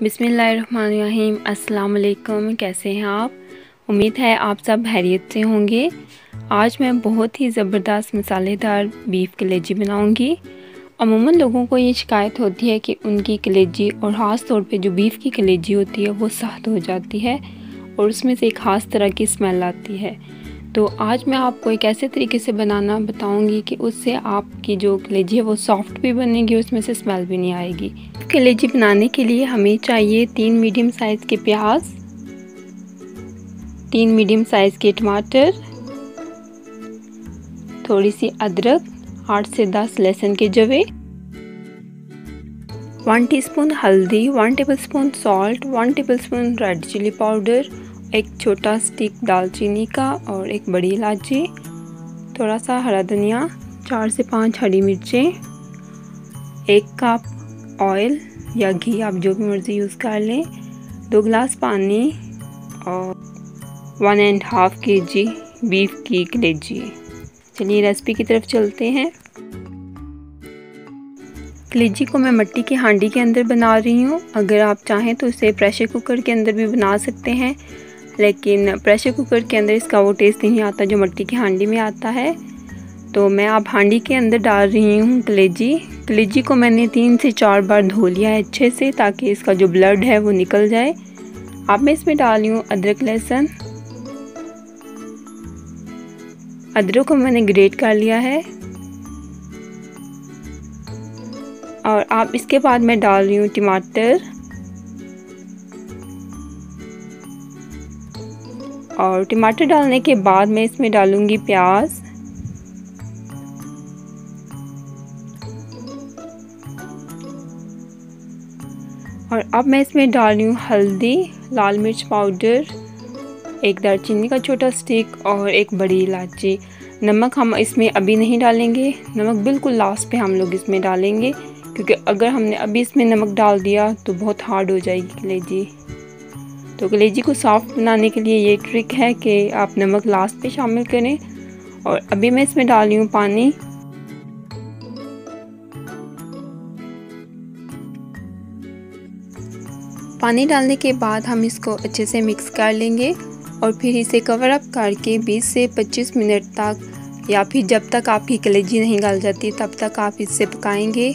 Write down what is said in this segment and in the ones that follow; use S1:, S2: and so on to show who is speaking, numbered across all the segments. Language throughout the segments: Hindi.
S1: बिस्मिल्लाहिर्रहमानिर्रहीम। अस्सलाम वालेकुम। कैसे हैं आप? उम्मीद है आप सब खैरियत से होंगे। आज मैं बहुत ही ज़बरदस्त मसालेदार बीफ कलेजी बनाऊंगी। अमूमन लोगों को ये शिकायत होती है कि उनकी कलेजी और ख़ास तौर पे जो बीफ की कलेजी होती है वो सख्त हो जाती है और उसमें से एक ख़ास तरह की स्मेल आती है। तो आज मैं आपको एक ऐसे तरीके से बनाना बताऊंगी कि उससे आपकी जो कलेजी है वो सॉफ्ट भी बनेगी, उसमें से स्मेल भी नहीं आएगी। कलेजी बनाने के लिए हमें चाहिए 3 मीडियम साइज़ के प्याज, 3 मीडियम साइज़ के टमाटर, थोड़ी सी अदरक, 8 से 10 लहसुन के जवे, 1 टीस्पून हल्दी, 1 tablespoon salt, 1 tablespoon red chilli powder, एक छोटा स्टिक दालचीनी का और एक बड़ी इलायची, थोड़ा सा हरा धनिया, 4 से 5 हरी मिर्चें, 1 कप ऑयल या घी, आप जो भी मर्ज़ी यूज़ कर लें, 2 गिलास पानी और 1.5 kg बीफ की कलेजी। चलिए रेसिपी की तरफ चलते हैं। कलेजी को मैं मिट्टी की हांडी के अंदर बना रही हूँ। अगर आप चाहें तो इसे प्रेशर कुकर के अंदर भी बना सकते हैं, लेकिन प्रेशर कुकर के अंदर इसका वो टेस्ट नहीं आता जो मिट्टी की हांडी में आता है। तो मैं अब हांडी के अंदर डाल रही हूँ कलेजी को मैंने 3 से 4 बार धो लिया है अच्छे से, ताकि इसका जो ब्लड है वो निकल जाए। अब मैं इसमें डाल रही हूँ अदरक लहसुन। अदरक को मैंने ग्रेट कर लिया है और अब इसके बाद मैं डाल रही हूँ टमाटर और टमाटर डालने के बाद मैं इसमें डालूँगी प्याज और अब मैं इसमें डाल रही हूँ हल्दी, लाल मिर्च पाउडर, एक दालचीनी का छोटा स्टिक और एक बड़ी इलायची। नमक हम इसमें अभी नहीं डालेंगे, नमक बिल्कुल लास्ट पे हम लोग इसमें डालेंगे, क्योंकि अगर हमने अभी इसमें नमक डाल दिया तो बहुत हार्ड हो जाएगी कलेजी। तो कलेजी को सॉफ्ट बनाने के लिए ये ट्रिक है कि आप नमक लास्ट पे शामिल करें। और अभी मैं इसमें डाल रही हूँ पानी। पानी डालने के बाद हम इसको अच्छे से मिक्स कर लेंगे और फिर इसे कवर अप करके 20 से 25 मिनट तक, या फिर जब तक आपकी कलेजी नहीं गल जाती तब तक आप इसे पकाएंगे।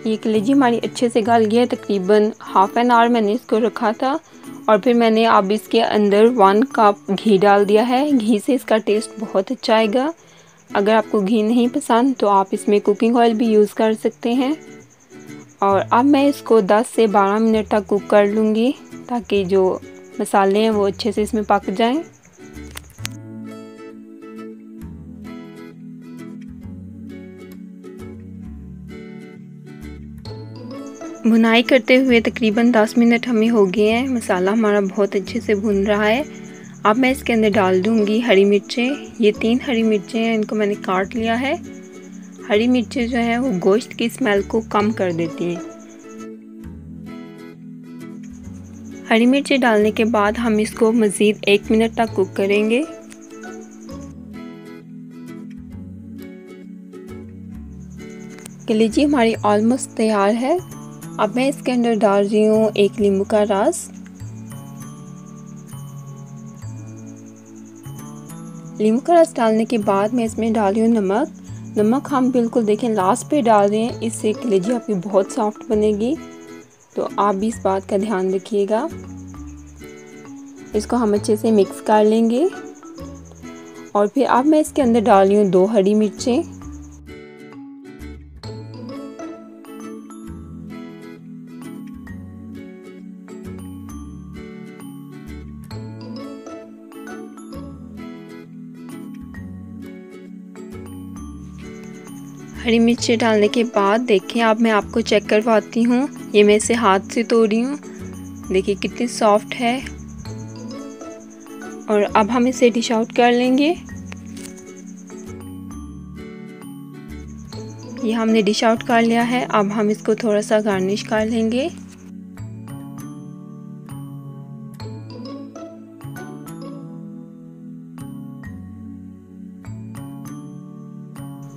S1: ये कलेजी हमारी अच्छे से गल गई है, तकरीबन हाफ एन आवर मैंने इसको रखा था और फिर मैंने अब इसके अंदर 1 कप घी डाल दिया है। घी से इसका टेस्ट बहुत अच्छा आएगा। अगर आपको घी नहीं पसंद तो आप इसमें कुकिंग ऑयल भी यूज़ कर सकते हैं। और अब मैं इसको 10 से 12 मिनट तक कुक कर लूँगी, ताकि जो मसाले हैं वो अच्छे से इसमें पक जाएं। भुनाई करते हुए तकरीबन 10 मिनट हमें हो गए हैं। मसाला हमारा बहुत अच्छे से भुन रहा है। अब मैं इसके अंदर डाल दूँगी हरी मिर्चें। ये 3 हरी मिर्चें हैं, इनको मैंने काट लिया है। हरी मिर्चें जो हैं वो गोश्त की स्मेल को कम कर देती हैं। हरी मिर्चें डालने के बाद हम इसको मज़ीद 1 मिनट तक कुक करेंगे। कलेजी हमारी ऑलमोस्ट तैयार है। अब मैं इसके अंदर डाल रही हूँ 1 नींबू का रस। नींबू का रस डालने के बाद मैं इसमें डाल रही हूँ नमक। नमक हम बिल्कुल देखें लास्ट पे डाल रहे हैं, इससे कलेजी आपकी बहुत सॉफ्ट बनेगी, तो आप भी इस बात का ध्यान रखिएगा। इसको हम अच्छे से मिक्स कर लेंगे और फिर अब मैं इसके अंदर डाल रही हूँ 2 हरी मिर्चें। हरी मिर्ची डालने के बाद देखें, अब मैं आपको चेक करवाती हूँ। ये मैं इसे हाथ से तोड़ रही हूँ, देखिए कितनी सॉफ्ट है। और अब हम इसे डिश आउट कर लेंगे। ये हमने डिश आउट कर लिया है। अब हम इसको थोड़ा सा गार्निश कर लेंगे।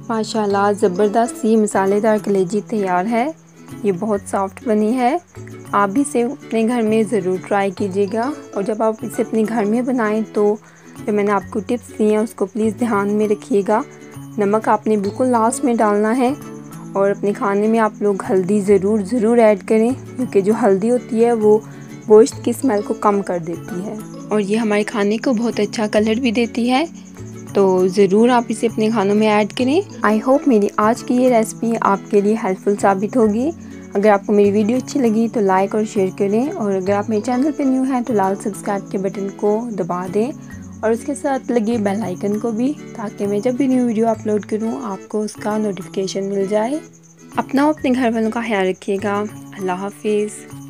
S1: माशाल्लाह ज़बरदस्त सी मसालेदार कलेजी तैयार है। ये बहुत सॉफ्ट बनी है। आप भी इसे अपने घर में ज़रूर ट्राई कीजिएगा। और जब आप इसे अपने घर में बनाएं तो जो मैंने आपको टिप्स दी हैं उसको प्लीज़ ध्यान में रखिएगा। नमक आपने बिल्कुल लास्ट में डालना है। और अपने खाने में आप लोग हल्दी ज़रूर ऐड करें, क्योंकि जो हल्दी होती है वो गोश्त की स्मेल को कम कर देती है और ये हमारे खाने को बहुत अच्छा कलर भी देती है। तो ज़रूर आप इसे अपने खानों में ऐड करें। आई होप मेरी आज की ये रेसिपी आपके लिए हेल्पफुल साबित होगी। अगर आपको मेरी वीडियो अच्छी लगी तो लाइक और शेयर करें, और अगर आप मेरे चैनल पर न्यू हैं तो लाल सब्सक्राइब के बटन को दबा दें और उसके साथ लगे बेल आइकन को भी, ताकि मैं जब भी न्यू वीडियो अपलोड करूं आपको उसका नोटिफिकेशन मिल जाए। अपना अपने घर वालों का ख्याल रखिएगा। अल्लाह हाफिज़।